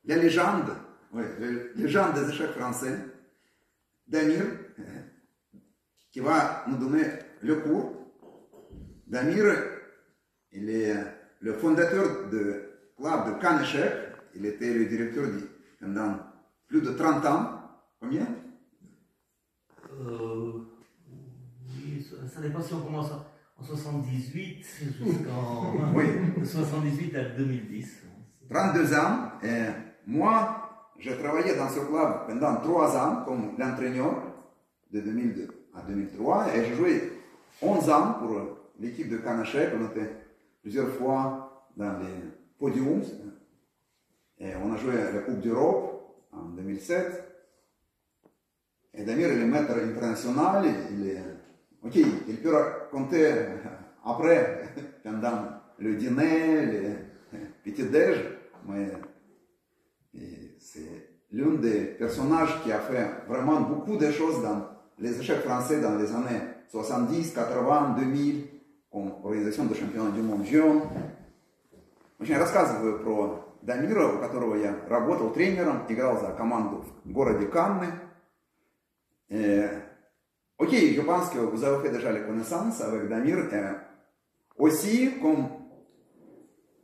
la légende, oui, la légende des échecs français, Damir, qui va nous donner le cours. Damir, il est le fondateur du club de Cannes Échecs. Il était le directeur pendant plus de 30 ans. Combien? Oui, ça dépend si on commence en 78 jusqu'en oui. de 78 à 2010. 32 ans. Et moi, j'ai travaillé dans ce club pendant 3 ans comme l'entraîneur de 2002 à 2003 et j'ai joué 11 ans pour l'équipe de Cannes Échecs. On était plusieurs fois dans les podiums et on a joué la Coupe d'Europe en 2007. Et Damir est le maître international. Il peut raconter après, pendant le dîner, le petit-déj, mais c'est l'un des personnages qui a fait vraiment beaucoup de choses dans les échecs français dans les années 70, 80, 2000, comme organisation de championnat du monde jeune. Очень рассказываю про Дамира, у которого я работал тренером, играл за команду в городе Канны. Ok, je pense que vous avez fait déjà la connaissance avec Damir. Aussi, comme...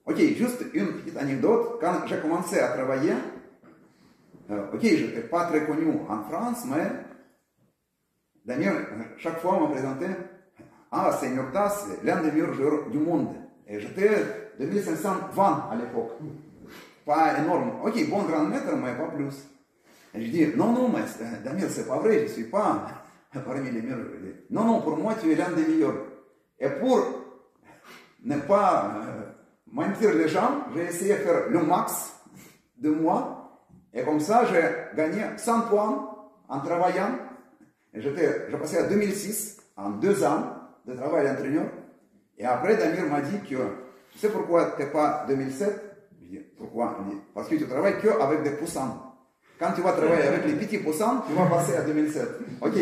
Ok, juste une petite anecdote. Quand j'ai commencé à travailler, ok, je n'étais pas très connu en France, mais Damir, chaque fois, me présentait, ah, c'est Murtas, l'un des meilleurs joueurs du monde. Et j'étais 2520 à l'époque. Pas énorme. Ok, bon grand maître, mais pas plus. Et je dis, non, mais Damir, c'est pas vrai, je ne suis pas parmi les meilleurs. Non, pour moi, tu es l'un des meilleurs. Et pour ne pas mentir les gens, j'ai essayé de faire le max de moi. Et comme ça, j'ai gagné 100 points en travaillant. Et j'ai passé à 2006, en 2 ans de travail d'entraîneur. Et après, Damir m'a dit que, tu sais pourquoi tu n'es pas 2007? Je dis, pourquoi? Il dit, parce que tu travailles qu'avec des poussins. Quand tu vas travailler avec les petits poussins, tu vas passer à 2007. Ok,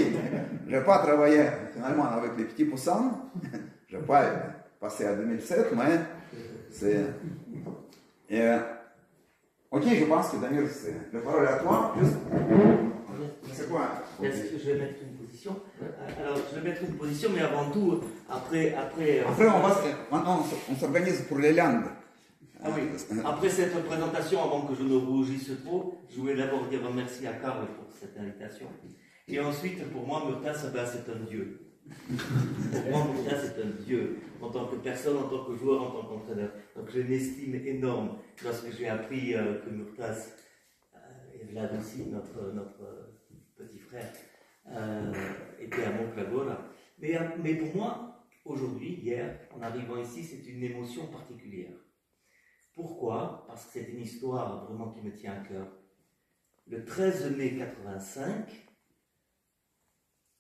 je n'ai pas travaillé finalement avec les petits poussins, je n'ai pas passé à 2007, mais c'est... ok, je pense que Damir, c'est la parole est à toi. C'est quoi? Est-ce que je vais mettre une position? Alors, je vais mettre une position, mais avant tout, après maintenant, on s'organise pour les langues. Ah oui, après cette présentation, avant que je ne rougisse trop, je voulais d'abord dire merci à Karl pour cette invitation. Et ensuite, pour moi, Murtas, c'est un dieu. Pour moi, Murtas, c'est un dieu, en tant que personne, en tant que joueur, en tant qu'entraîneur. Donc j'ai une estime énorme lorsque j'ai appris que Murtas, et Vlad aussi, notre petit frère, était à Monclagora. Mais pour moi, aujourd'hui, hier, en arrivant ici, c'est une émotion particulière. Pourquoi? Parce que c'est une histoire vraiment qui me tient à cœur. Le 13 mai 85,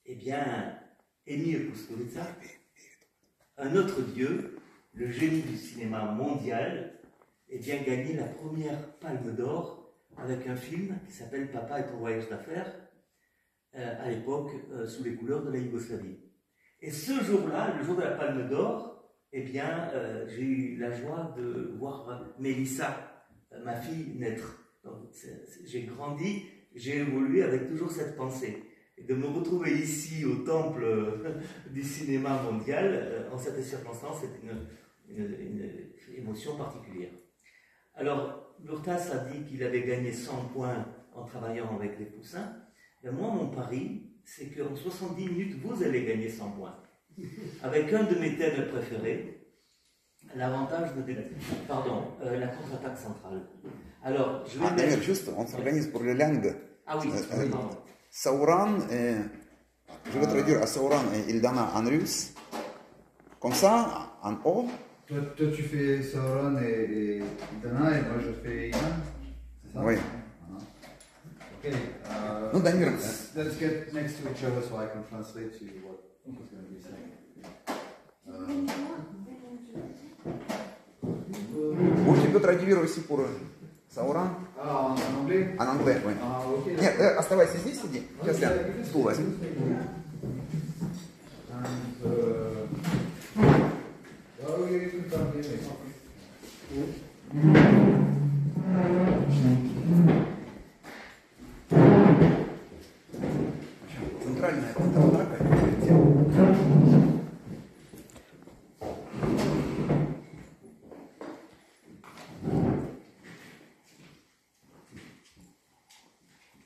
eh bien, Emil Kusturica, un autre dieu, le génie du cinéma mondial, eh bien, gagnait la première Palme d'Or avec un film qui s'appelle Papa et ton voyage d'affaires, à l'époque sous les couleurs de la Yougoslavie. Et ce jour-là, le jour de la Palme d'Or, eh bien, j'ai eu la joie de voir Mélissa, ma fille, naître. Donc, j'ai grandi, j'ai évolué avec toujours cette pensée. Et de me retrouver ici, au temple du cinéma mondial, en cette circonstance, c'est une émotion particulière. Alors, Murtas a dit qu'il avait gagné 100 points en travaillant avec les poussins. Et moi, mon pari, c'est qu'en 70 minutes, vous allez gagner 100 points. Avec un de mes thèmes préférés, l'avantage de... Pardon, la contre-attaque centrale. Alors, je vais... Damir, juste, on s'organise pour les langues. Ah oui, pardon. Sauron, je vais traduire à Sauron et Ildana en russe. Comme ça, en O. Toi tu fais Sauron et Ildana et moi je fais Ilan. C'est ça? Oui. Ok. Non, Damir. Let's get next to each other so I can translate to you what Uncle is going to be saying. Bon, tu peux traduire aussi pour Sauron. En anglais? En anglais, oui. Ah, ok. Нет, оставайся здесь, сиди. Сейчас я стул возьму. Oh, you can come here.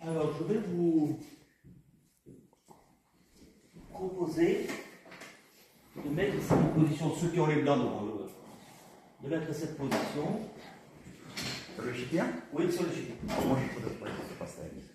Alors, je vais vous proposer de mettre cette position, ceux qui ont les blancs devant eux, de mettre cette position. Sur le chiquet? Oui, sur le chiquet. Moi, je peux pas se поставить.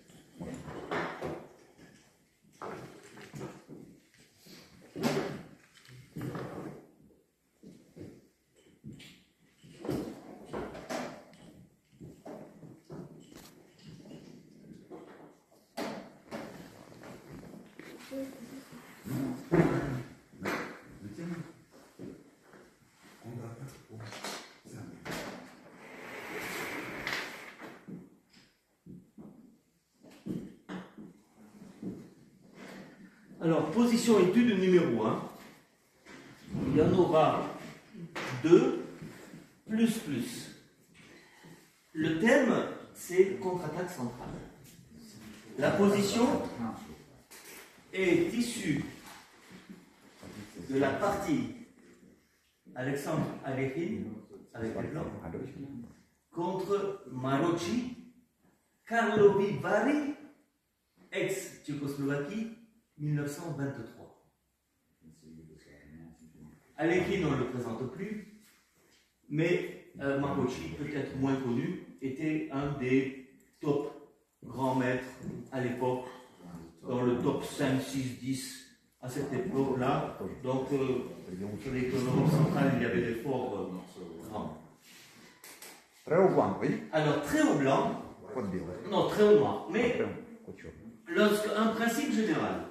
Alors, position étude numéro 1. Il y en aura 2 plus. Le thème, c'est contre-attaque centrale. La position est issue de la partie Alexandre Alekhine, avec les blancs, contre Marochi, Karlovy Vary, ex-Tchécoslovaquie, 1923. Alekhine, on ne le présente plus, mais Marochi, peut-être moins connu, était un des top grands maîtres à l'époque, dans le top 5, 6, 10 à cette époque-là. Donc, sur les l'Europe centrale, il y avait des forts grands. Très au blanc, oui? Alors, très au blanc, Под белый. non, très au noir, mais Прям под черный. lorsqu'un principe général,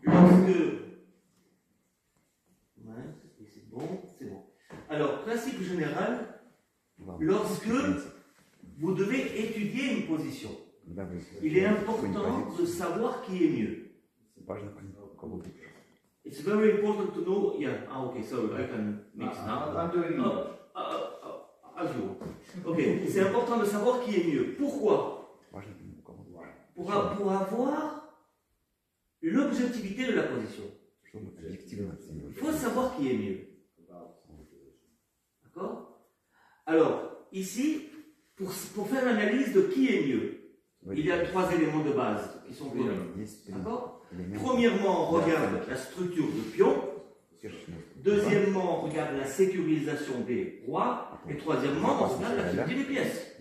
lorsque, ouais, c'est bon, c'est bon. Alors, principe général, lorsque vous devez étudier une position, il est important de savoir qui est mieux. Важно понять, у кого лучше. It's very important to know, yeah, okay, so I can mix now. I'm doing As you want. Ok, c'est important de savoir qui est mieux. Pourquoi? Важно понять, у кого лучше. Pour avoir l'objectivité de la position. Чтобы объективно оценивать. Il faut savoir qui est mieux. D'accord? Alors, ici, pour faire l'analyse de qui est mieux, il y a 3 éléments de base qui sont connus. D'accord? Premièrement, on regarde la structure de pion. Deuxièmement, on regarde la sécurisation des rois. Et troisièmement, on regarde l'activité des pièces.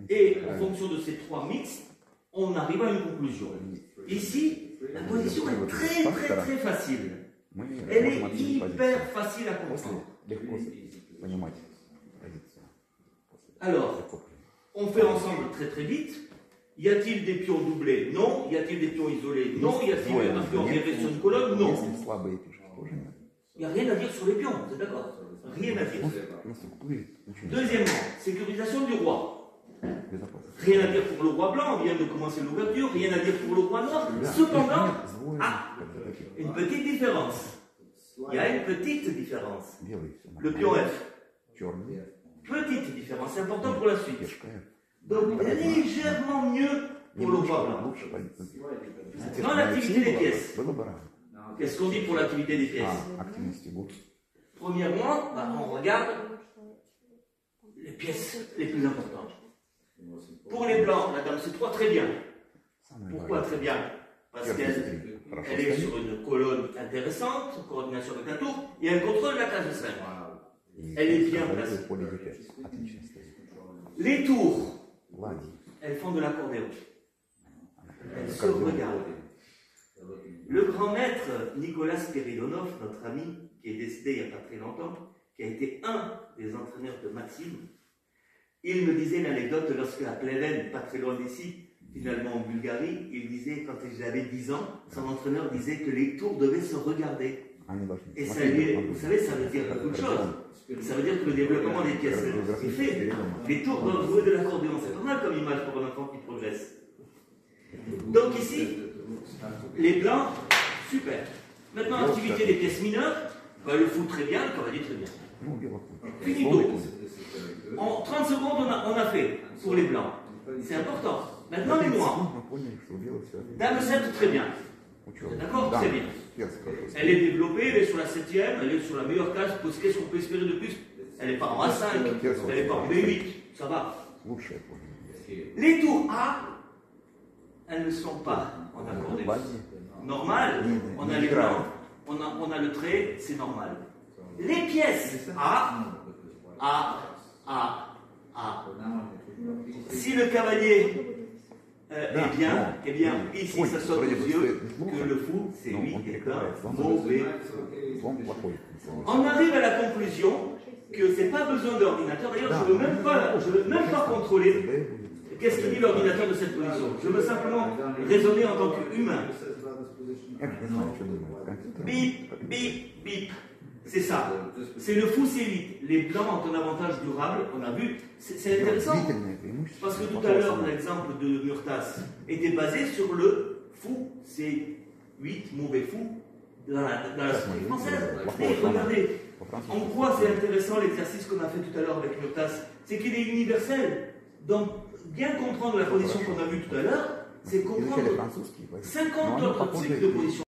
Et en fonction de ces 3 mix, on arrive à une conclusion. Ici, la position est très facile. Elle est hyper facile à comprendre. Alors, on fait ensemble très vite. Y a-t-il des pions doublés? Non. Y a-t-il des pions isolés? Non. Y a-t-il un pion géré sur une colonne? Non. Il n'y a rien à dire sur les pions, vous êtes d'accord? Rien à dire. Deuxièmement, sécurisation du roi. Rien à dire pour le roi blanc, on vient de commencer l'ouverture, rien à dire pour le roi noir. Cependant, une petite différence. Il y a une petite différence. Le pion F. Petite différence, c'est important pour la suite. Donc, légèrement mieux pour le roi blanc. Dans l'activité des pièces. Qu'est-ce qu'on dit pour l'activité des pièces? Premièrement, on regarde les pièces les plus importantes. Pour les blancs, la dame C3, très bien. Pourquoi très bien? Parce qu'elle est sur une colonne intéressante, coordination avec la tour, et elle contrôle la case 5. Elle est bien placée. Les tours, elles font de l'accordéon. Elles se regardent. Le grand maître Nicolas Spiridonov, notre ami, qui est décédé il n'y a pas très longtemps, qui a été un des entraîneurs de Maxime, il me disait l'anecdote lorsque à Pleven, pas très loin d'ici, finalement en Bulgarie, il disait, quand j'avais 10 ans, son entraîneur disait que les tours devaient se regarder. Et ça, vous savez, ça veut dire beaucoup de choses. Ça veut dire que le développement des pièces est fait. Les tours doivent jouer de l'accordéon. C'est pas mal comme image pour un enfant qui progresse. Donc ici, les blancs, super. Maintenant, l'activité des pièces mineures, le fou très bien, le cavalier très bien. Finito. En 30 secondes, on a fait pour les blancs. C'est important. Maintenant, les noirs. Dame 7, très bien. D'accord? Très bien. Elle est développée, elle est sur la 7e, elle est sur la meilleure case. Qu'est-ce qu'on peut espérer de plus? Elle n'est pas en A5, elle n'est pas en B8. Ça va. Les tours A, elles ne sont pas en accordéon. Normal, on a les blancs, on a le trait, c'est normal. Les pièces A, si le cavalier est bien, eh bien, ici ça saute aux yeux que le fou, c'est lui qui est un mauvais. On arrive à la conclusion que c'est pas besoin d'ordinateur. D'ailleurs, je ne veux même pas contrôler qu'est-ce qu'il dit l'ordinateur de cette position. Je veux simplement raisonner en tant qu'humain. Bip, bip, bip. C'est ça. C'est le fou, c'est 8. Les blancs ont un avantage durable, on a vu. C'est intéressant. Parce que tout à l'heure, l'exemple de Murtas était basé sur le fou, c'est 8, mauvais fou, dans la société française. Et regardez, en quoi c'est intéressant l'exercice qu'on a fait tout à l'heure avec Murtas, c'est qu'il est universel. Donc, bien comprendre la position qu'on a vue tout à l'heure, c'est comprendre 50 autres types de positions.